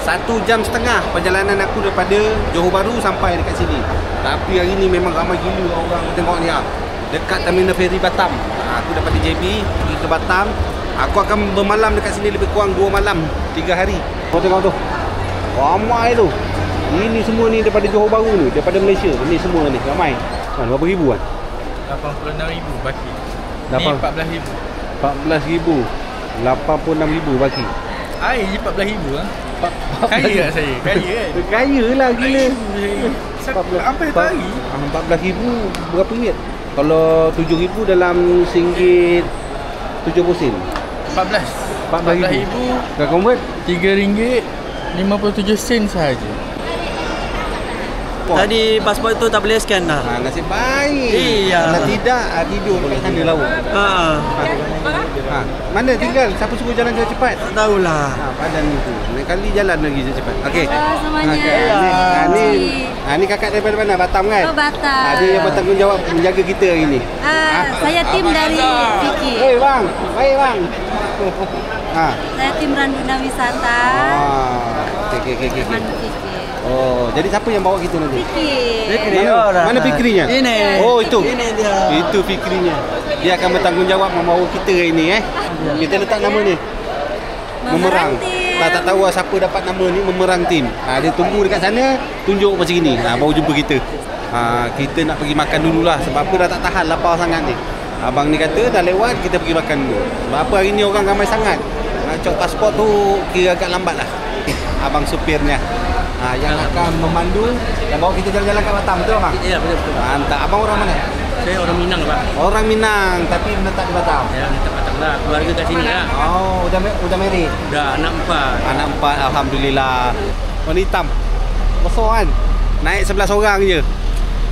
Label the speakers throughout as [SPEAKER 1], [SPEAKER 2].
[SPEAKER 1] 1.5 jam perjalanan aku daripada Johor Bahru sampai dekat sini. Tapi hari ni memang ramai gila orang tengok ni. Dekat terminal feri Batam. Aku daripada JB pergi ke Batam. Aku akan bermalam dekat sini lebih kurang 2 malam 3 hari. Kau tengok tu. Ramai tu. Ini semua ni daripada Johor Bahru ni, daripada Malaysia. Ni semua ni ramai. Berapa ribu kan?
[SPEAKER 2] 86,000 baki. Ni 14,000.
[SPEAKER 1] 14,000. 86,000 baki.
[SPEAKER 2] Air je 14,000 ah. Kaya tak saya? Kaya kan?
[SPEAKER 1] Kaya lah gila.
[SPEAKER 2] Sampai satu hari.
[SPEAKER 1] 14,000 berapa ringgit? Kalau 7,000 dalam RM70 sen.
[SPEAKER 2] 14,000.
[SPEAKER 1] Kau convert
[SPEAKER 2] RM3.57 sahaja.
[SPEAKER 3] Tadi pasport tu tak boleh scan dah.
[SPEAKER 1] Nasib baik.
[SPEAKER 3] Iya.
[SPEAKER 1] Kalau tidak, tidur dekat sana laut. Mana tinggal? Siapa suruh jalan cepat?
[SPEAKER 3] Tak tahulah.
[SPEAKER 1] Padan itu. Lain kali jalan lagi cepat. Okey.
[SPEAKER 4] Semuanya.
[SPEAKER 1] Ni kakak daripada mana? Batam kan?
[SPEAKER 4] Oh, Batam.
[SPEAKER 1] Dia yang bertanggungjawab menjaga kita hari ni.
[SPEAKER 4] Saya tim dari Fiki.
[SPEAKER 1] Bang. Baik bang.
[SPEAKER 4] Saya tim Randuna Wisata.
[SPEAKER 1] Okey.
[SPEAKER 4] Mandu Fiki.
[SPEAKER 1] Oh, jadi siapa yang bawa kita nanti?
[SPEAKER 4] Fiki.
[SPEAKER 1] Mana Fikrinya?
[SPEAKER 3] Ini.
[SPEAKER 1] Oh, itu.
[SPEAKER 3] Ini dia.
[SPEAKER 1] Itu Fikrinya. Dia akan bertanggungjawab membawa kita hari ni Kita letak nama ni. Memerang. Tak tahu siapa dapat nama ni, Memerang Tim. Dia tunggu dekat sana, tunjuk macam ni. Baru jumpa kita. Kita nak pergi makan dululah sebab apa dah tak tahan lapar sangat ni. Abang ni kata dah lewat, kita pergi makan dulu. Sebab apa hari ni orang ramai sangat. Nak cop pasport tu kira agak lambat lah. Abang supirnya. Yang akan memandu dan bawa kita jalan-jalan kat Batam, betul bang?
[SPEAKER 3] Ya, betul.
[SPEAKER 1] Mantap. Abang orang mana?
[SPEAKER 3] Saya orang Minang, Pak.
[SPEAKER 1] Orang Minang tapi menetap di Batam.
[SPEAKER 3] Ya, menetap Batam lah. Keluarga kat sini lah.
[SPEAKER 1] Oh, udah married?
[SPEAKER 3] Dah anak 4.
[SPEAKER 1] Anak 4, alhamdulillah. Warna hitam. Besar kan? Naik 11 orang je.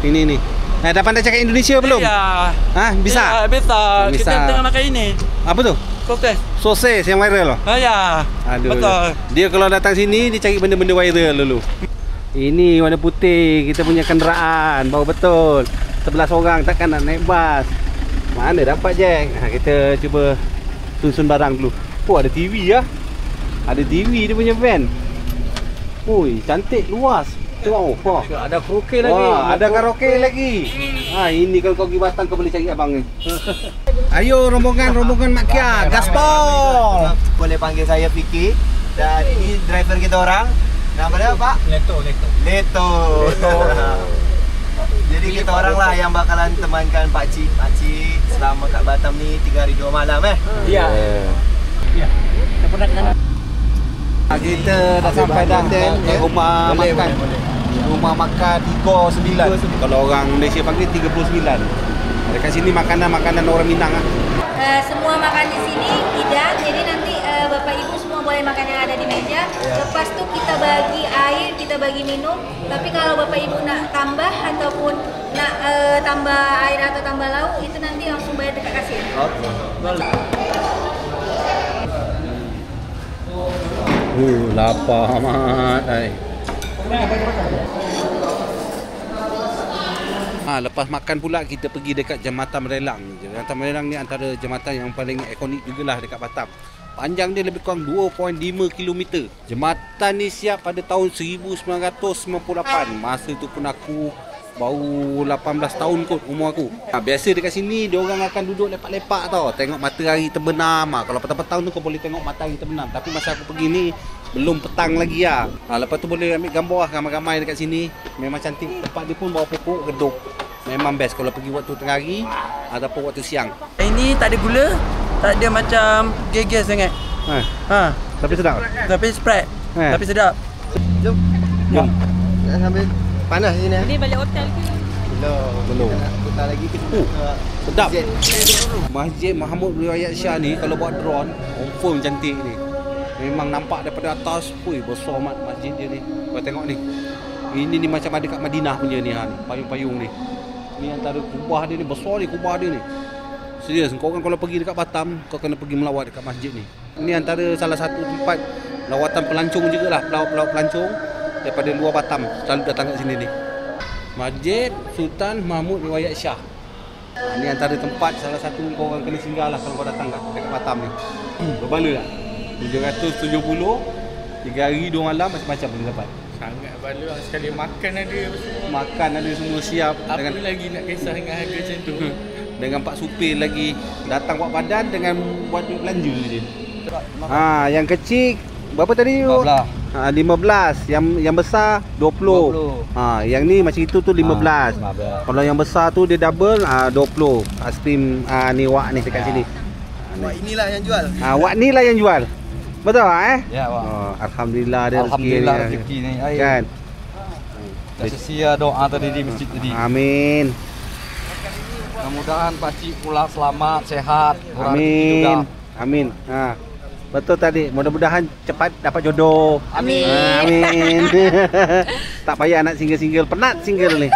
[SPEAKER 1] Ini ni. Dah pandai cakap Indonesia belum?
[SPEAKER 3] Ya.
[SPEAKER 1] Bisa?
[SPEAKER 3] Ya, bisa.
[SPEAKER 1] Bisa.
[SPEAKER 3] Kita tengah makan ini.
[SPEAKER 1] Apa tu?
[SPEAKER 3] Sosis.
[SPEAKER 1] Sosis yang viral loh.
[SPEAKER 3] Ya.
[SPEAKER 1] Aduh.
[SPEAKER 3] Betul.
[SPEAKER 1] Dia kalau datang sini dia cari benda-benda viral dulu. Ini warna putih, kita punya kenderaan, baru betul. 11 orang takkan nak naik bas. Mana dapat Jack? Kita cuba susun barang dulu. Oh, ada TV ya. Ada TV dia punya van. Ui, cantik, luas. Tengok.
[SPEAKER 3] Ada karaoke lagi.
[SPEAKER 1] Wah, ada karaoke lagi. Ini kalau kau pergi Batam kau boleh cari abang ni. Ayo rombongan Mak Kia, gaspol.
[SPEAKER 5] Boleh panggil saya Fiki dan ini driver kita orang. Nama dia Pak? Leto. Jadi kita orang lah yang bakalan temankan Pak Cik selama kat Batam ni 3 hari 2 malam
[SPEAKER 3] Ya. Kita pernah ke sana.
[SPEAKER 1] Kita dah sampai dah rumah makan. Rumah makan Igor 9. Kalau orang Malaysia panggil 39. Dekat sini makanan orang Minang
[SPEAKER 4] Semua makan di sini hidang. Jadi nanti Bapak Ibu semua boleh makan yang ada di meja. Lepas tu kita bagi air, kita bagi minum. Tapi kalau Bapak Ibu nak tambah ataupun nak tambah air atau tambah lauk, itu nanti langsung bayar dekat kasir.
[SPEAKER 1] Lapar amat. Lepas makan pula kita pergi dekat Jambatan Merelang. Jambatan Merelang ni antara jambatan yang paling ikonik jugalah dekat Batam. Panjang dia lebih kurang 2.5 km. Jambatan ni siap pada tahun 1998. Masa tu pun aku baru 18 tahun kot umur aku. Biasa dekat sini dia orang akan duduk lepak-lepak tau, tengok matahari terbenam. Kalau petang-petang tu kau boleh tengok matahari terbenam. Tapi masa aku pergi ni belum petang lagi lah. Lepas tu boleh ambil gambar lah ramai-ramai dekat sini. Memang cantik. Tempat dia pun bawah pokok redup. Memang best kalau pergi waktu tengah hari ataupun waktu siang.
[SPEAKER 3] Ini tak ada gula, tak ada macam geges sangat.
[SPEAKER 1] Tapi sedap.
[SPEAKER 3] Tapi spread. Tapi sedap.
[SPEAKER 5] Jom. Sambil panas sini.
[SPEAKER 4] Ini balik hotel ke?
[SPEAKER 5] Belum. Kita nak putar lagi ke
[SPEAKER 1] sedap. Masjid Mahmud Riwayat Shah ni kalau buat drone confirm cantik ni. Memang nampak daripada atas. Besar amat masjid dia ni. Kau tengok ni. Ini ni macam ada kat Madinah punya ni payung-payung ni. Ni antara kubah dia ni, besar ni kubah dia ni. Serius, kau orang kalau pergi dekat Batam, kau kena pergi melawat dekat masjid ni. Ini antara salah satu tempat lawatan pelancong jugalah, pelawat-pelawat pelancong daripada luar Batam selalu datang kat sini ni. Masjid Sultan Mahmud Riwayat Shah. Ini antara tempat salah satu kau orang kena singgah lah kalau kau datang dekat Batam ni. Berbala tak? 770 3 hari 2 malam macam-macam boleh dapat.
[SPEAKER 2] Sangat baloi lah. Sekali makan ada.
[SPEAKER 1] Makan ada semua siap.
[SPEAKER 2] Apa
[SPEAKER 1] dengan
[SPEAKER 2] lagi nak kisah dengan harga macam tu.
[SPEAKER 1] dengan pak supir lagi datang buat badan dengan buat duit belanja je. Yang kecil berapa tadi? 15. 15. Yang besar 20. Yang ni macam itu tu 15. Kalau yang besar tu dia double 20. Aiskrim ni wak ni dekat sini.
[SPEAKER 5] Wah, inilah yang jual.
[SPEAKER 1] Wak ni lah yang jual. Betul
[SPEAKER 3] Ya, Wak.
[SPEAKER 1] Alhamdulillah ada
[SPEAKER 3] Alhamdulillah
[SPEAKER 1] rezeki
[SPEAKER 3] rezeki ni.
[SPEAKER 1] kan.
[SPEAKER 3] Dah sesia doa tadi di masjid tadi.
[SPEAKER 1] Amin.
[SPEAKER 3] Mudah-mudahan pakcik pulang selamat, sehat. Kurang rezeki
[SPEAKER 1] Amin.
[SPEAKER 3] juga.
[SPEAKER 1] Amin. Betul tadi. Mudah-mudahan cepat dapat jodoh.
[SPEAKER 4] Amin.
[SPEAKER 1] Amin. Tak payah nak single-single. Penat single ni.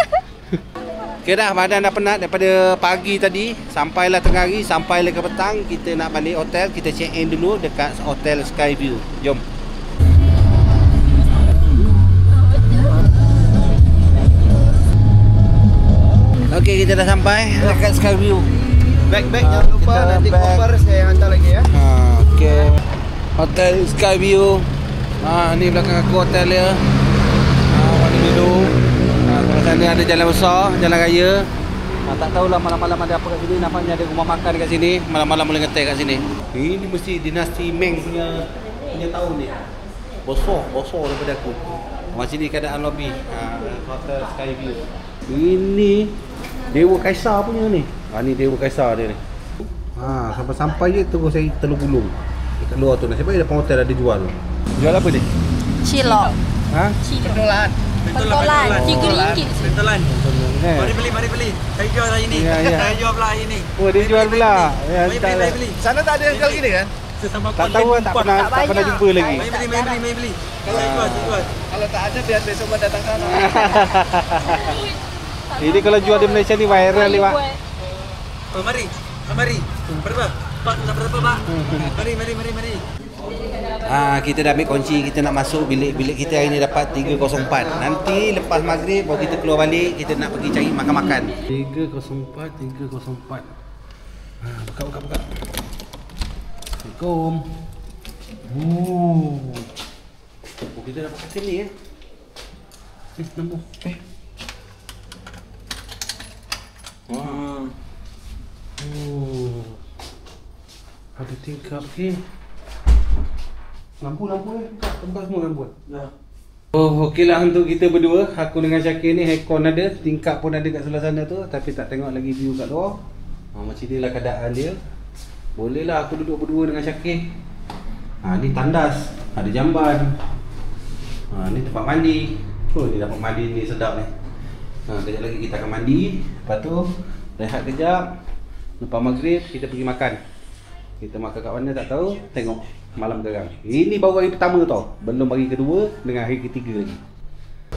[SPEAKER 1] Okay dah, badan dah penat daripada pagi tadi. Sampailah tengah hari, sampailah ke petang. Kita nak balik hotel. Kita check in dulu dekat Hotel Skyview. Jom. Okey, kita dah sampai dekat Skyview.
[SPEAKER 5] Bag-bag jangan lupa nanti koper saya hantar lagi ya.
[SPEAKER 1] Okey. Hotel Skyview. Ni belakang aku hotel dia. Warna biru. Kat sana ada jalan besar, jalan raya. Tak tahulah malam-malam ada apa kat sini. Nampaknya ada rumah makan dekat sini. Malam-malam boleh ngetek kat sini. Ini mesti dinasti Meng punya tahun ni. Bosor daripada aku. Macam ni keadaan lobby Hotel Skyview. Ini Dewa Kaisar punya ni. Ni Dewa Kaisar dia ni. Sampai-sampai je terus saya Telur Gulung. Dekat luar tu. Nasib baik depan hotel ada jual. Jual apa ni?
[SPEAKER 4] Cilok.
[SPEAKER 5] Pentolan.
[SPEAKER 4] Pentolan. RM3.
[SPEAKER 2] Pentolan.
[SPEAKER 1] Mari
[SPEAKER 2] beli. Saya jual hari ni.
[SPEAKER 1] Ya.
[SPEAKER 2] Saya jual pula hari ni.
[SPEAKER 1] Oh, dia jual pula. Ya,
[SPEAKER 2] Mari beli.
[SPEAKER 5] Sana tak ada yang kali gini kan?
[SPEAKER 1] Tak tahu, tak pernah jumpa lagi.
[SPEAKER 2] Mari beli. Kalau jual.
[SPEAKER 5] Kalau tak ada biar besok datang sana.
[SPEAKER 1] Ini kalau jual di Malaysia ni viral ni, Pak.
[SPEAKER 2] Oh, mari. Berapa? Pak, nak berapa, Pak? Mari.
[SPEAKER 1] Kita dah ambil kunci, kita nak masuk bilik kita hari ni dapat 304. Nanti lepas maghrib baru kita keluar balik, kita nak pergi cari makan-makan. 304. Buka. Assalamualaikum. Kita dapat kat sini nombor. Ada tingkap ni. Lampu tempat semua lampu. Ya. Okeylah untuk kita berdua, aku dengan Syakir ni aircon ada, tingkap pun ada kat sebelah sana tu, tapi tak tengok lagi view kat luar. Macam inilah keadaan dia. Bolehlah aku duduk berdua dengan Syakir. Ni tandas, ada jamban. Ni tempat mandi. Dia dapat mandi ni sedap ni. Kejap lagi kita akan mandi. Lepas tu rehat kejap. Lepas maghrib kita pergi makan. Kita makan kat mana tak tahu. Tengok malam gerang. Ini baru hari pertama tau. Belum hari kedua dengan hari ketiga lagi.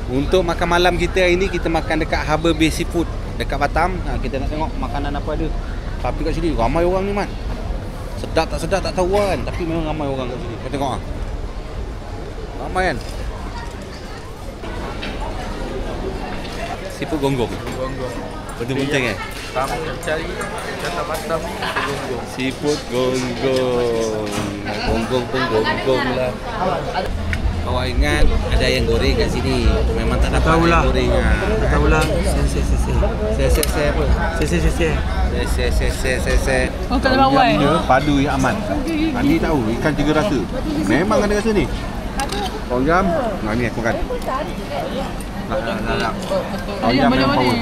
[SPEAKER 1] Untuk makan malam kita hari ni, kita makan dekat Harbour Bay Seafood dekat Batam. Kita nak tengok makanan apa ada. Tapi kat sini ramai orang ni, Man. Sedap tak sedap tak tahu kan. Tapi memang ramai orang kat sini. Kita tengok ramai kan. Seafood gonggong. Betul penting
[SPEAKER 2] Kamu cari kata Batam gonggong.
[SPEAKER 1] Seafood gonggong. Gonggong pun gonggong lah. Awak ingat ada ayam goreng kat sini. Memang tak dapat ayam goreng.
[SPEAKER 2] Tahu lah.
[SPEAKER 1] Se apa? Se.
[SPEAKER 6] Oh, tak ada bawai.
[SPEAKER 1] Padu yang aman. Ni tahu ikan tiga rasa. Memang ada kat sini. Kau jam. Ni aku makan. Nak. Kau jam memang power.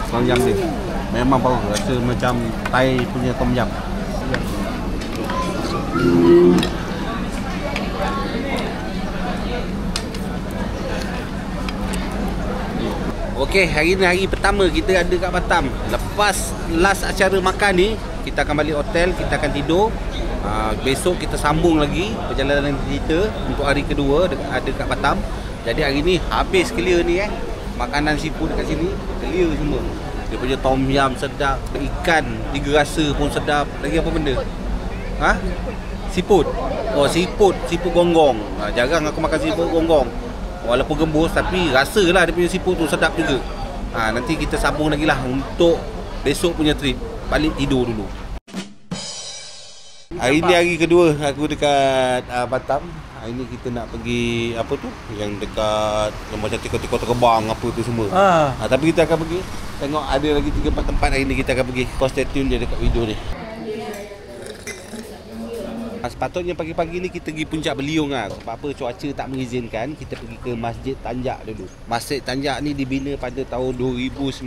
[SPEAKER 1] Kau jam ni. Memang power. Rasa macam Thai punya tom yum. Okey, hari ni hari pertama kita ada kat Batam. Lepas last acara makan ni, kita akan balik hotel, kita akan tidur. Besok kita sambung lagi perjalanan kita untuk hari kedua ada kat Batam. Jadi hari ni habis clear ni makanan seafood dekat sini clear semua. Dia punya tom yum sedap, ikan tiga rasa pun sedap. Lagi apa benda? Seafood. Oh, seafood gonggong. Jarang aku makan seafood gonggong. Walaupun gembus tapi rasalah dia punya seafood tu sedap juga. Nanti kita sambung lagi lah untuk besok punya trip. Balik tidur dulu. Hari ni hari kedua aku dekat Batam. Hari ni kita nak pergi apa tu? Yang dekat yang macam tiko-tiko terbang apa tu semua. Tapi kita akan pergi tengok ada lagi 3-4 tempat hari ni kita akan pergi. Kau stay tune je dekat video ni. Sepatutnya pagi-pagi ni kita pergi Puncak Beliung lah. Sebab apa cuaca tak mengizinkan, kita pergi ke Masjid Tanjak dulu. Masjid Tanjak ni dibina pada tahun 2019.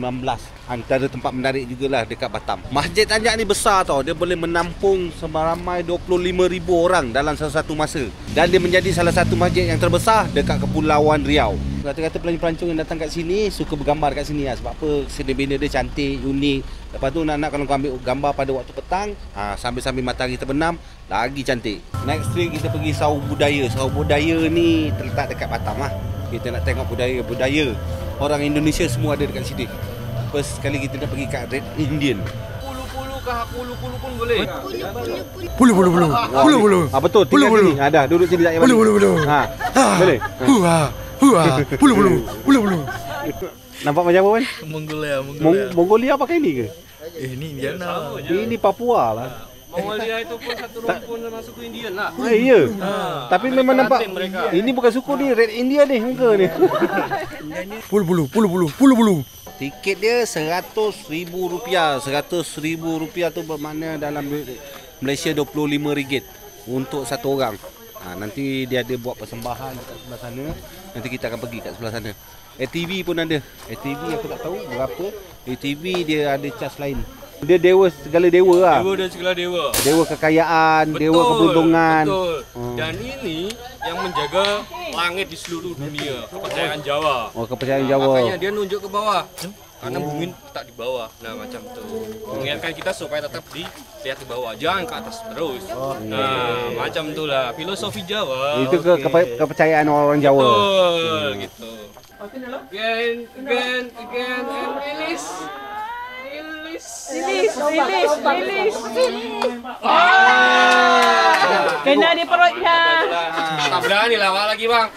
[SPEAKER 1] Antara tempat menarik jugalah dekat Batam. Masjid Tanjak ni besar tau. Dia boleh menampung seramai 25,000 orang dalam satu masa. Dan dia menjadi salah satu masjid yang terbesar dekat Kepulauan Riau. Kata-kata pelancong yang datang kat sini suka bergambar kat sini lah. Sebab apa, seni bina dia cantik, unik. Lepas tu nak kalau kau ambil gambar pada waktu petang, sambil-sambil matahari terbenam, lagi cantik. Next street kita pergi Saung Budaya. Saung Budaya ni terletak dekat Batam lah. Kita nak tengok budaya orang Indonesia semua ada dekat sini. First kali kita nak pergi kat Red Indian.
[SPEAKER 3] Pulu-pulu kah, pulu-pulu pun boleh.
[SPEAKER 2] Pulu.
[SPEAKER 1] Betul, tinggal sini. Dah, duduk sini tak payah balik.
[SPEAKER 2] Pulu.
[SPEAKER 1] Boleh?
[SPEAKER 2] Pulu.
[SPEAKER 1] Nampak macam apa kan?
[SPEAKER 3] Mongolia.
[SPEAKER 1] Mongolia pakai ni ke?
[SPEAKER 3] Ni Indiana.
[SPEAKER 1] Ini Papua lah.
[SPEAKER 3] Mongolia itu pun satu rumpun termasuk ke Indian lah.
[SPEAKER 1] Ya. Tapi memang nampak ini bukan suku ni, Red India ni muka ni.
[SPEAKER 2] Pulu.
[SPEAKER 1] Tiket dia RM100,000. RM100,000 tu bermakna dalam Malaysia RM25 untuk satu orang. Nanti dia ada buat persembahan dekat sebelah sana. Nanti kita akan pergi kat sebelah sana. ATV pun ada. ATV aku tak tahu berapa. ATV dia ada charge lain. Dia dewa segala dewa lah.
[SPEAKER 6] Dewa dan segala dewa.
[SPEAKER 1] Dewa kekayaan,
[SPEAKER 6] Betul,
[SPEAKER 1] dewa keberuntungan.
[SPEAKER 6] Betul. Dan ini yang menjaga langit di seluruh dunia. Kepercayaan Jawa.
[SPEAKER 1] Oh, kepercayaan Jawa.
[SPEAKER 6] Makanya dia nunjuk ke bawah. Karena bumi tak di bawah. Nah, macam tu. Mengingatkan kita supaya tetap dilihat di bawah. Jangan ke atas terus. Nah, macam itulah filosofi Jawa.
[SPEAKER 1] Itu kepercayaan orang Jawa.
[SPEAKER 6] Betul, gitu. Again, and release.
[SPEAKER 7] Kena di perutnya.
[SPEAKER 6] Tak berani lawak lagi, Bang.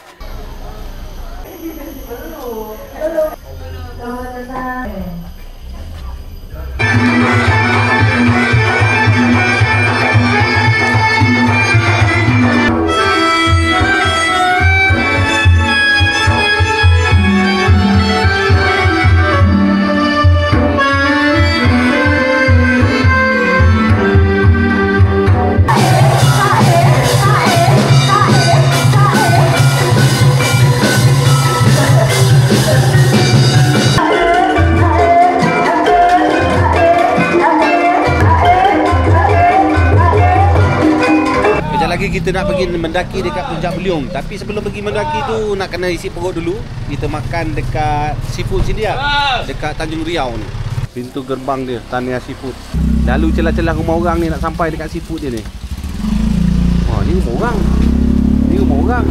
[SPEAKER 1] Kita nak pergi mendaki dekat Puncak Beliung. Tapi sebelum pergi mendaki tu nak kena isi perut dulu. Kita makan dekat seafood sini lah. Dekat Tanjung Riau ni. Pintu gerbang dia, Tahniah Seafood. Lalu celah-celah rumah orang ni nak sampai dekat seafood dia ni. Wah, ni rumah orang.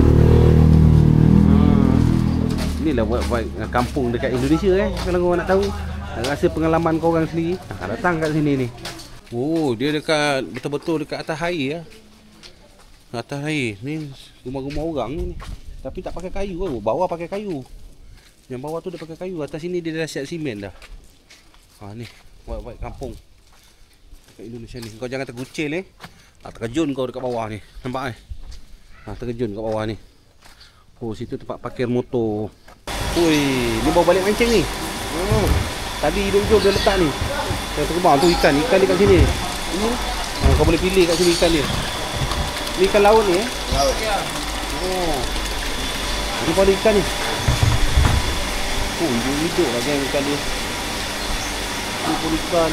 [SPEAKER 1] Inilah buat kampung dekat Indonesia kalau kau nak tahu. Nak rasa pengalaman kau orang sendiri, datang kat sini ni. Oh, dia dekat betul-betul dekat atas air lah. Atas air ni rumah-rumah orang ni. Tapi tak pakai kayu tau. Bawah pakai kayu. Yang bawah tu dia pakai kayu. Atas sini dia dah siap simen dah. Ni buat kampung dekat Indonesia ni. Kau jangan tergucil terkejun kau dekat bawah ni. Nampak terkejun kat bawah ni. Oh, situ tempat parkir motor. Oi, ni bawa balik mancing ni. Tadi hidup-hidup dia letak ni. Saya terbang tu ikan dekat sini. Kau boleh pilih kat sini ikan dia. Ni ikan laut ni Laut. Oh. Ini pada ikan ni. Oh, hidup lah geng ikan dia. Ini pun ikan.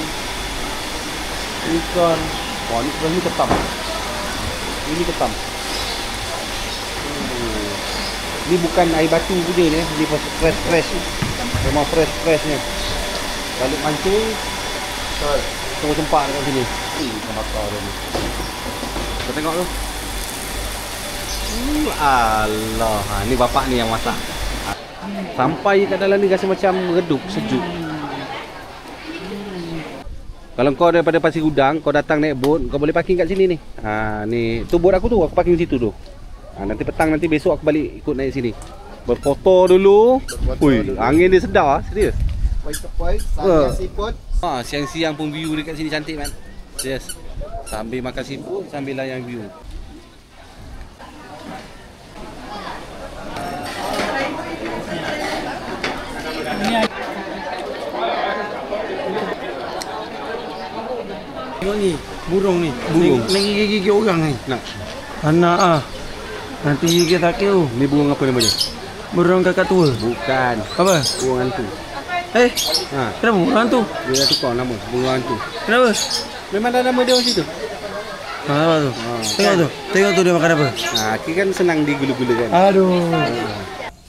[SPEAKER 1] Wah, ni sebelah ni ketam. Ini ketam. Ni bukan air batu punya ni. Ni fresh. Memang fresh ni. Balik mancing. Tunggu sempat dekat sini. Ikan bakar dia ni. Kita tengok tu. Allah, ni bapak ni yang masak. Sampai kat dalam ni rasa macam redup, sejuk. Kalau kau daripada Pasir Gudang, kau datang naik bot, kau boleh parking kat sini ni. Ni tu bot aku tu, aku parking situ tu. Nanti petang, nanti besok aku balik ikut naik sini. Berfoto dulu. Angin dia sedar, serius.
[SPEAKER 5] Tahniah Seafood.
[SPEAKER 1] Siang-siang pun view dekat sini cantik man. Serius. Sambil makan seafood, sambil layan view.
[SPEAKER 2] ni, burung ni.
[SPEAKER 1] Burung.
[SPEAKER 2] Lagi gigi orang ni.
[SPEAKER 1] Nak.
[SPEAKER 2] Anak ah. Nanti gigi tak kau.
[SPEAKER 1] Ni burung apa nama dia?
[SPEAKER 2] Burung kakak tua.
[SPEAKER 1] Bukan.
[SPEAKER 2] Apa?
[SPEAKER 1] Burung hantu. Ha.
[SPEAKER 2] Kenapa burung tu?
[SPEAKER 1] Dia dah tukar nama. Burung hantu.
[SPEAKER 2] Kenapa?
[SPEAKER 1] Memang ada nama dia macam tu.
[SPEAKER 2] Apa tu? Tengok tu dia makan apa?
[SPEAKER 1] Ha, kira kan senang digula-gula kan.
[SPEAKER 2] Aduh.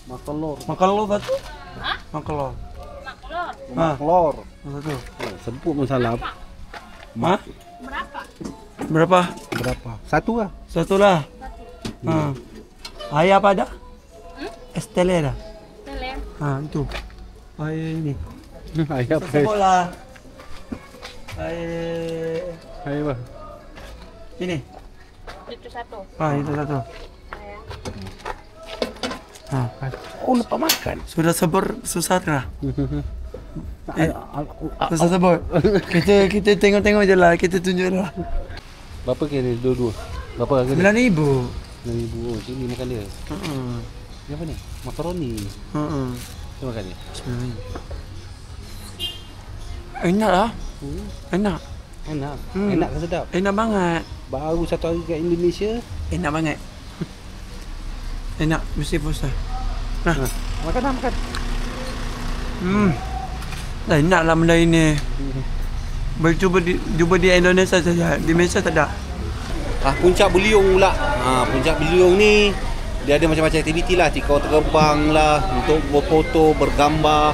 [SPEAKER 1] Makelor.
[SPEAKER 2] Makelor satu? Makelor.
[SPEAKER 1] Makelor.
[SPEAKER 2] Satu.
[SPEAKER 1] Sebut masalah.
[SPEAKER 2] Hah? Berapa?
[SPEAKER 1] Satu lah.
[SPEAKER 2] Satu lah. Ayah apa ada? Estelle ada? Itu. Ayah ini.
[SPEAKER 1] Ayah apa?
[SPEAKER 2] Sebut lah. Ayah.
[SPEAKER 1] Ayah apa?
[SPEAKER 2] Ini.
[SPEAKER 4] Itu satu.
[SPEAKER 2] Itu satu.
[SPEAKER 1] Oh, lupa makan.
[SPEAKER 2] Sudah sabar, susah kah? Susah sabar. Kita tengok-tengok je lah, kita tunjuk lah.
[SPEAKER 1] Berapa kira dua-dua? Berapa harga dia?
[SPEAKER 2] 9,000.
[SPEAKER 1] 9,000. Oh, sini makan dia. Ni apa ni? Makaroni. Kita makan dia.
[SPEAKER 2] 9,000. Enak lah. Enak.
[SPEAKER 1] Enak. Enak ke sedap?
[SPEAKER 2] Enak banget.
[SPEAKER 1] Baru satu hari kat Indonesia.
[SPEAKER 2] Enak banget. Enak, mesti puasa. Nah,
[SPEAKER 1] makan.
[SPEAKER 2] Dah enak lah benda ini. Cuba di Indonesia saja. Di Malaysia tak ada.
[SPEAKER 1] Puncak Beliung pula. Puncak Beliung ni dia ada macam-macam aktiviti lah. Kau terbang lah untuk berfoto, bergambar.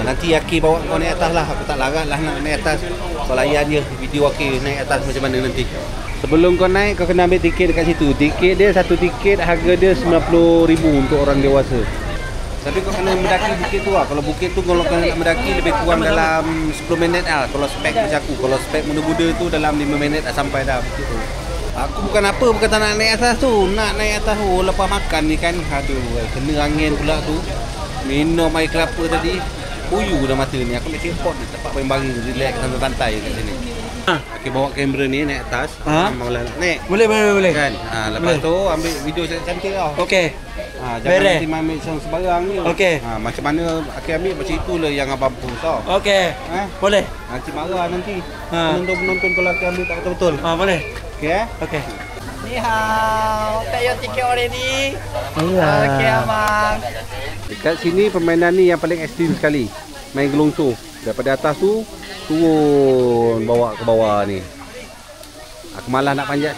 [SPEAKER 1] Nanti Aki bawa kau naik atas lah. Aku tak larat lah nak naik atas. Kau layan je video Aki naik atas macam mana nanti. Sebelum kau naik, kau kena ambil tiket dekat situ. Tiket dia, satu tiket harga dia RM90,000 untuk orang dewasa. Tapi kau kena mendaki bukit tu lah. Kalau bukit tu kalau kau nak mendaki lebih kurang dalam 10 minit lah. Kalau spek macam aku. Kalau spek muda-muda tu dalam 5 minit dah sampai dah bukit tu. Aku bukan tak nak naik atas tu. Nak naik atas tu lepas makan ni kan. Aduh, kena angin pula tu. Minum air kelapa tadi. Puyu dah mata ni. Aku nak kepot ni. Tempat paling baring. Relax santai-santai kat sini. Okay, bawa kamera ni naik atas. Maulah nak naik.
[SPEAKER 2] Boleh.
[SPEAKER 1] Kan? Lepas tu ambil video cantik-cantik tau.
[SPEAKER 2] Okey.
[SPEAKER 1] Jangan nanti ambil sebarang ni.
[SPEAKER 2] Okey.
[SPEAKER 1] Macam mana Aki ambil macam itulah yang abang post tau.
[SPEAKER 2] Okey. Boleh.
[SPEAKER 1] Nanti marah nanti. Penonton-penonton kalau Aki ambil tak betul-betul.
[SPEAKER 2] Boleh.
[SPEAKER 1] Okey
[SPEAKER 2] Okey.
[SPEAKER 5] Ni hao, payo tiket already. Okey abang.
[SPEAKER 1] Dekat sini permainan ni yang paling ekstrim sekali. Main gelongso. Daripada atas tu turun bawa ke bawah ni. Aku malas nak panjat.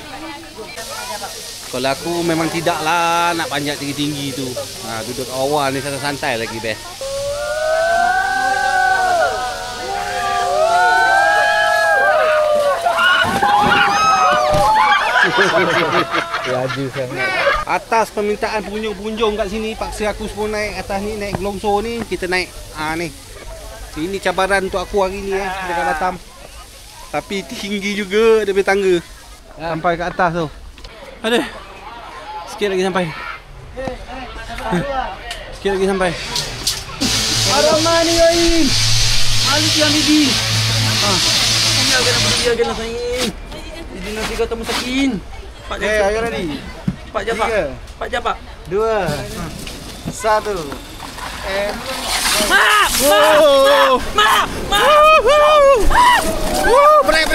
[SPEAKER 1] Kalau aku memang tidaklah nak panjat tinggi-tinggi tu. Duduk awal ni santai-santai lagi best.
[SPEAKER 2] Laju sangat.
[SPEAKER 1] Atas permintaan pengunjung-pengunjung kat sini paksa aku semua naik atas ni, naik gelongso ni, kita naik. Ni. Ini cabaran untuk aku hari ni dekat Batam. Tapi tinggi juga dia punya tangga. Sampai ke atas tu. Aduh. Sikit lagi sampai. Sikit lagi sampai.
[SPEAKER 2] Aramani oi. Ali yang ini. Ini agak nak dia agak nak saing. Ini nanti kau temu sakin. Pak Japa.
[SPEAKER 5] Ayo ready.
[SPEAKER 2] Pak Japa. Pak Japa.
[SPEAKER 5] 2 1 Break.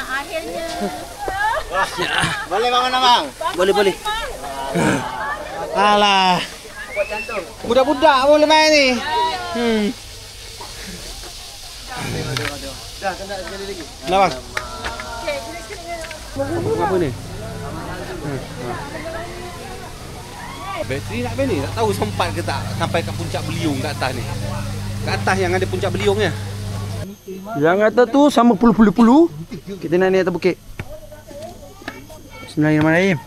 [SPEAKER 4] Akhirnya.
[SPEAKER 5] Boleh bangun abang?
[SPEAKER 1] Boleh.
[SPEAKER 5] Alah. Budak-budak boleh main ni. Dah, kena sekali lagi.
[SPEAKER 1] Nak bang? Apa ni? Bateri nak ni? Tak tahu sempat ke tak sampai kat puncak Beliung kat atas ni. Kat atas yang ada puncak Beliungnya.
[SPEAKER 2] Yang atas tu sama puluh-puluh. Kita nak naik atas bukit. Bismillahirrahmanirrahim.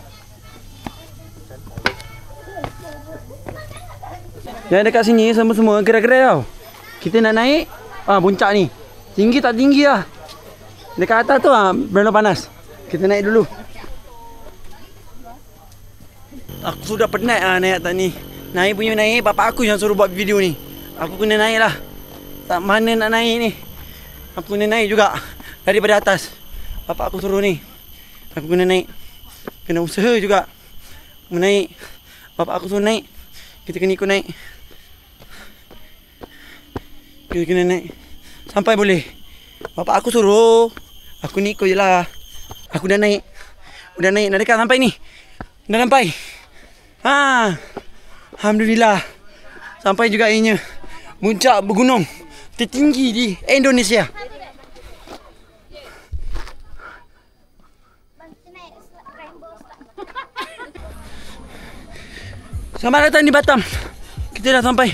[SPEAKER 2] Yang dekat sini semua gerak-gerak tau. Kita nak naik puncak ni. Tinggi tak tinggi lah. Dekat atas tu berapa panas. Kita naik dulu. Aku sudah penat naik atas ni. Naik, bapak aku yang suruh buat video ni. Aku kena naik lah. Tak mana nak naik ni. Aku kena naik juga daripada atas. Bapak aku suruh ni. Aku kena naik. Kena usaha juga. Menaik. Bapak aku suruh naik. Kita kena ikut naik. Kita kena naik sampai boleh. Bapak aku suruh. Aku ni ikut je lah. Aku dah naik. Dah naik, dah dekat sampai ni. Dah sampai. Alhamdulillah. Sampai juga akhirnya. Puncak bergunung tertinggi di Indonesia. Selamat datang di Batam. Kita dah sampai.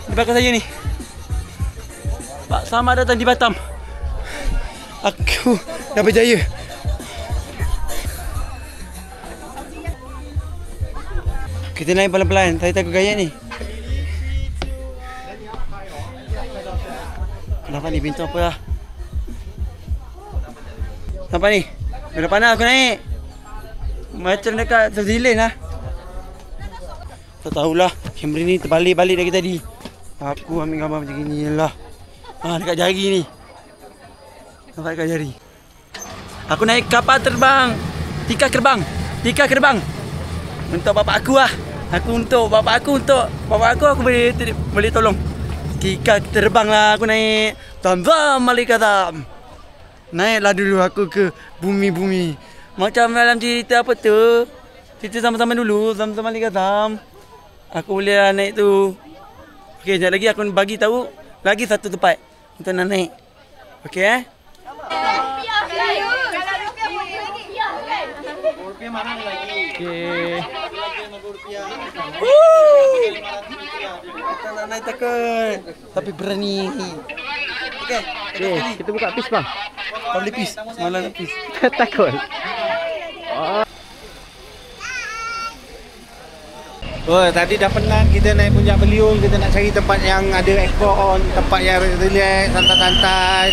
[SPEAKER 2] Di belakang saya ni. Pak, selamat datang di Batam. Aku dah berjaya. Kita naik pelan-pelan. Saya takut gayat ni. Nampak ni pintu apa lah. Nampak ni. Dah panas aku naik. Macam dekat Switzerland lah. Tak tahulah. Kamera ni terbalik-balik dari tadi. Aku ambil gambar macam ni lah. Dekat jari ni. Nampak dekat jari. Aku naik kapal terbang. Tiga kerbang. Untuk bapak aku lah. Aku boleh tolong. Tiga terbang lah aku naik. Tanzam Malikatam. Naiklah dulu aku ke bumi-bumi. Macam dalam cerita apa tu? Cerita sama-sama dulu, sama-sama Malikatam. Aku boleh lah naik tu. Okey, sekejap lagi aku bagi tahu lagi satu tempat untuk nak naik. Okey
[SPEAKER 5] Rupiah mana lagi?
[SPEAKER 2] Okey. Kita nak naik takut. Tapi berani. Okey.
[SPEAKER 1] Kita buka pis bang.
[SPEAKER 2] Tak boleh pis. Semalam nak pis.
[SPEAKER 1] Takut. Oh, tadi dah penat kita naik puncak Beliung, kita nak cari tempat yang ada aircon, tempat yang relax, santai-santai.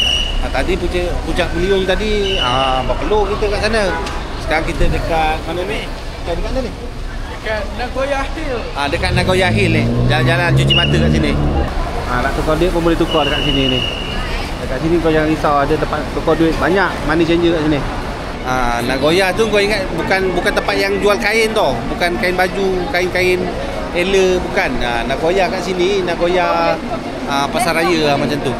[SPEAKER 1] Tadi puncak Beliung tadi, berpeluh kita kat sana. Sekarang kita dekat mana ni? Dekat mana ni?
[SPEAKER 3] Dekat Nagoya Hill.
[SPEAKER 1] Dekat Nagoya Hill ni. Jalan-jalan cuci mata kat sini. Nak tukar duit pun boleh tukar dekat sini ni. Dekat sini kau jangan risau, ada tempat tukar duit banyak, money changer kat sini. Nagoya tu kau ingat bukan tempat yang jual kain tau. Bukan kain baju, kain-kain ela, bukan. Nagoya kat sini, Nagoya pasar raya macam tu.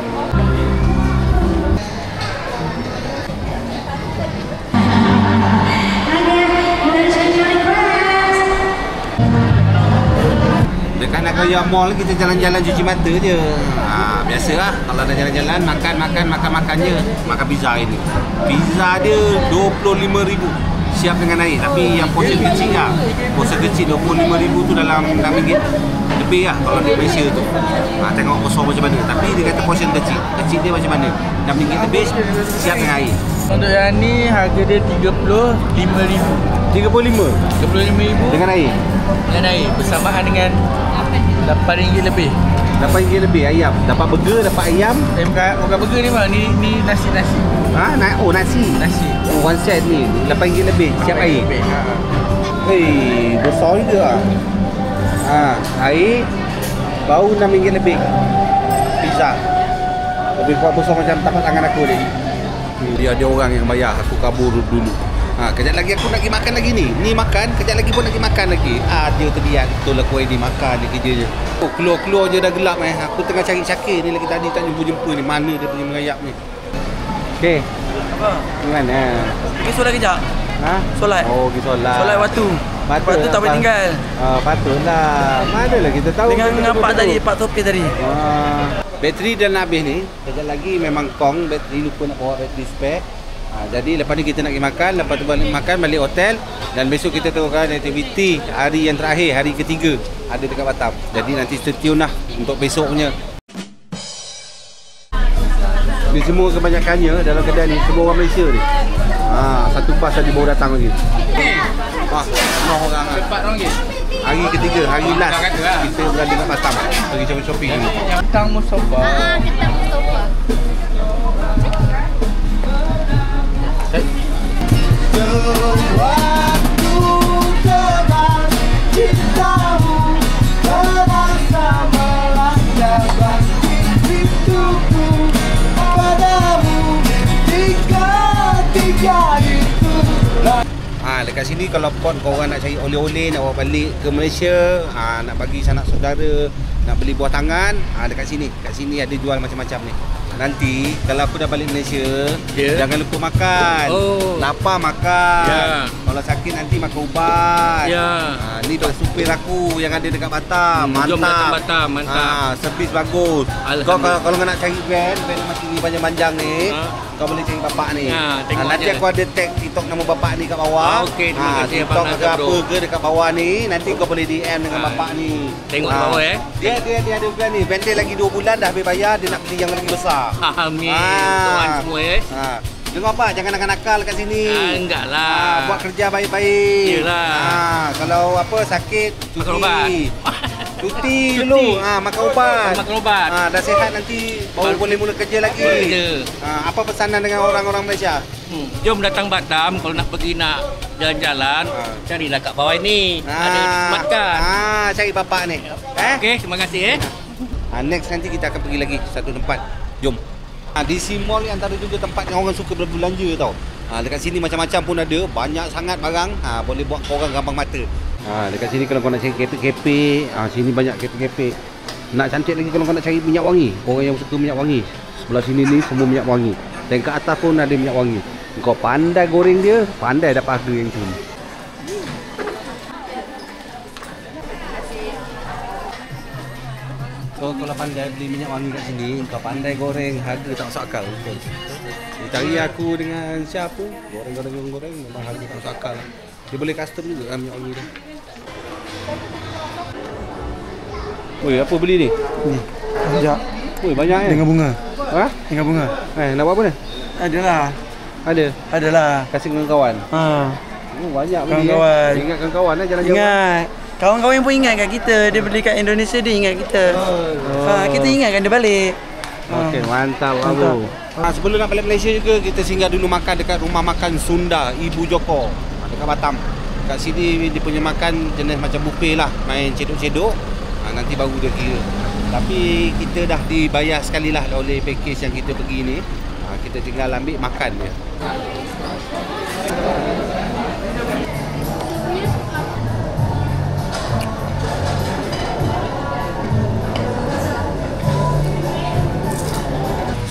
[SPEAKER 1] Dekat Nagoya Mall kita jalan-jalan cuci mata je. Biasalah kalau dah jalan-jalan makan je. Makan pizza ini. Pizza dia 25,000 siap dengan air, tapi yang portion kecil lah. Portion kecil 25,000 tu dalam RM6 lebih lah kalau di Malaysia tu. Tengok kosong macam mana. Tapi dia kata portion kecil. Kecil dia macam mana? RM6 lebih siap dengan air.
[SPEAKER 3] Untuk yang ni harga dia RM35,000.
[SPEAKER 1] 35 dengan air.
[SPEAKER 3] Dengan air bersamaan dengan RM8 lebih.
[SPEAKER 1] RM8 lebih ayam. Dapat burger, dapat ayam.
[SPEAKER 3] Bukan burger ni bang, ni nasi.
[SPEAKER 1] Nasi.
[SPEAKER 3] Nasi.
[SPEAKER 1] One set ni RM8 lebih siap air. Besar juga lah. Air bau RM6 lebih. Pizza lebih kuat besar macam tapak tangan aku ni. Dia ada orang yang bayar, aku kabur dulu. Kejap lagi aku nak pergi makan lagi ni. Ni makan, kejap lagi pun nak pergi makan lagi. Dia terlihat betul lah kau ni makan ni kerja je. Keluar je dah gelap Aku tengah cari Syakir ni lagi tadi tak jumpa ni. Mana dia punya merayap ni. Okey.
[SPEAKER 2] Apa?
[SPEAKER 1] Mana?
[SPEAKER 2] Pergi solat kejap. Solat.
[SPEAKER 1] Pergi solat.
[SPEAKER 2] Solat waktu. Lepas tu tak boleh tinggal.
[SPEAKER 1] Patutlah. Manalah kita tahu.
[SPEAKER 2] Dengan Pak tadi, Pak Topi tadi.
[SPEAKER 1] Bateri dah nak habis ni. Kejap lagi memang kong bateri, lupa nak bawa bateri spare. Jadi lepas ni kita nak pergi makan, lepas tu balik makan, balik hotel. Dan besok kita teruskan aktiviti hari yang terakhir, hari ketiga ada dekat Batam. Jadi nanti stay tune lah untuk besok punya. Ni semua kebanyakannya dalam kedai ni semua orang Malaysia ni. Satu bas tadi baru datang lagi. Semua orang RM4. Hari ketiga, hari last kita berada dekat Batam. Pergi shopping ni.
[SPEAKER 3] Kentang Mustafa.
[SPEAKER 4] Kentang Mustafa.
[SPEAKER 5] Waktu terbang cintamu terasa melanggar rinduku padamu. Tiga itu
[SPEAKER 1] Dekat sini kalau port korang nak cari oleh-oleh, nak bawa balik ke Malaysia, nak bagi sanak saudara, nak beli buah tangan, dekat sini. Kat sini ada jual macam-macam ni. Nanti kalau aku dah balik Malaysia, jangan lupa makan. Lapar makan. Kalau sakit nanti makan ubat. Ni dah supir aku yang ada dekat Batam. Mantap.
[SPEAKER 6] Jom datang Batam, mantap.
[SPEAKER 1] Servis bagus. Kau kalau nak cari van macam ni panjang-panjang ni, kau boleh cari bapak ni. Nanti aku ada tag TikTok nama bapak ni kat bawah.
[SPEAKER 6] Okey, terima kasih
[SPEAKER 1] TikTok
[SPEAKER 6] Abang
[SPEAKER 1] ke
[SPEAKER 6] Nazar,
[SPEAKER 1] apa ke dekat bawah ni, nanti kau boleh DM dengan bapak ni.
[SPEAKER 6] Tengok bawah
[SPEAKER 1] Dia ada plan ni. Benteng lagi 2 bulan dah habis bayar, dia nak beli yang lagi besar.
[SPEAKER 6] Amin. Tuan semua
[SPEAKER 1] Dengar apa? Jangan nakal-nakal kat sini.
[SPEAKER 6] Enggak lah.
[SPEAKER 1] Buat kerja baik-baik.
[SPEAKER 6] Yelah.
[SPEAKER 1] Kalau apa sakit, cuti.
[SPEAKER 6] Makan ubat.
[SPEAKER 1] Cuti dulu. Makan ubat.
[SPEAKER 6] Makan ubat.
[SPEAKER 1] Dah sihat nanti baru boleh mula kerja lagi. Apa pesanan dengan orang-orang Malaysia?
[SPEAKER 6] Jom datang Batam. Kalau nak pergi nak jalan-jalan, carilah kat bawah ni. Ada makan.
[SPEAKER 1] Cari bapak ni.
[SPEAKER 6] Okey, terima kasih
[SPEAKER 1] Next nanti kita akan pergi lagi satu tempat. Jom. DC Mall ni antara juga tempat yang orang suka berbelanja tau. Dekat sini macam-macam pun ada, banyak sangat barang. Boleh buat korang gampang mata. Dekat sini kalau kau nak cari kepek-kepek, sini banyak kepek-kepek. Nak cantik lagi kalau kau nak cari minyak wangi. Orang yang suka minyak wangi, sebelah sini ni semua minyak wangi. Dan kat atas pun ada minyak wangi. Kau pandai goreng dia, pandai dapat harga yang cun. So kalau pandai beli minyak wangi kat sini, kau pandai goreng, harga tak masuk akal. Dia cari aku dengan siapa? Goreng, memang harga tak masuk akal. Dia boleh custom juga minyak wangi dia. Oi, apa beli ni?
[SPEAKER 2] Ni. Sekejap.
[SPEAKER 1] Oi, banyak
[SPEAKER 2] Dengan bunga. Dengan bunga.
[SPEAKER 1] Nak buat apa ni?
[SPEAKER 2] Adalah. Adalah.
[SPEAKER 1] Kasih dengan kawan. Banyak beli.
[SPEAKER 2] Kawan-kawan.
[SPEAKER 1] Ingatkan kawan jalan-jalan.
[SPEAKER 2] Ingat. Kawan-kawan pun ingat kat kita. Dia beli kat Indonesia, dia ingat kita. Kita ingatkan dia balik.
[SPEAKER 1] Okey, mantap Abu. Sebelum nak balik Malaysia juga, kita singgah dulu makan dekat rumah makan Sunda Ibu Joko dekat Batam. Kat sini dia punya makan jenis macam buffet lah, main cedok-cedok. Nanti baru dia kira. Tapi kita dah dibayar sekali lah oleh package yang kita pergi ni. Kita tinggal ambil makan je.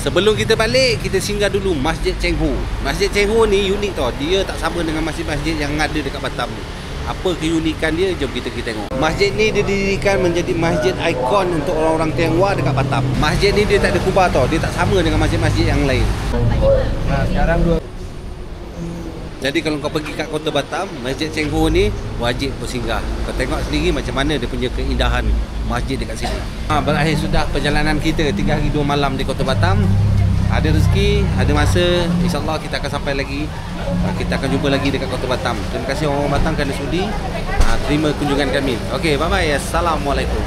[SPEAKER 1] Sebelum kita balik, kita singgah dulu Masjid Cheng Ho. Masjid Cheng Ho ni unik tau. Dia tak sama dengan masjid-masjid yang ada dekat Batam ni. Apa keunikan dia? Jom kita tengok. Masjid ni dia didirikan menjadi masjid ikon untuk orang-orang Tionghoa dekat Batam. Masjid ni dia tak ada kubah tau. Dia tak sama dengan masjid-masjid yang lain. Sekarang jadi kalau kau pergi kat kota Batam, Masjid Cheng Ho ni wajib bersinggah. Kau tengok sendiri macam mana dia punya keindahan masjid dekat sini. Berakhir sudah perjalanan kita 3 hari 2 malam di kota Batam. Ada rezeki, ada masa, insyaAllah kita akan sampai lagi. Kita akan jumpa lagi dekat kota Batam. Terima kasih orang Batam kerana sudi terima kunjungan kami. Okey, bye-bye. Assalamualaikum.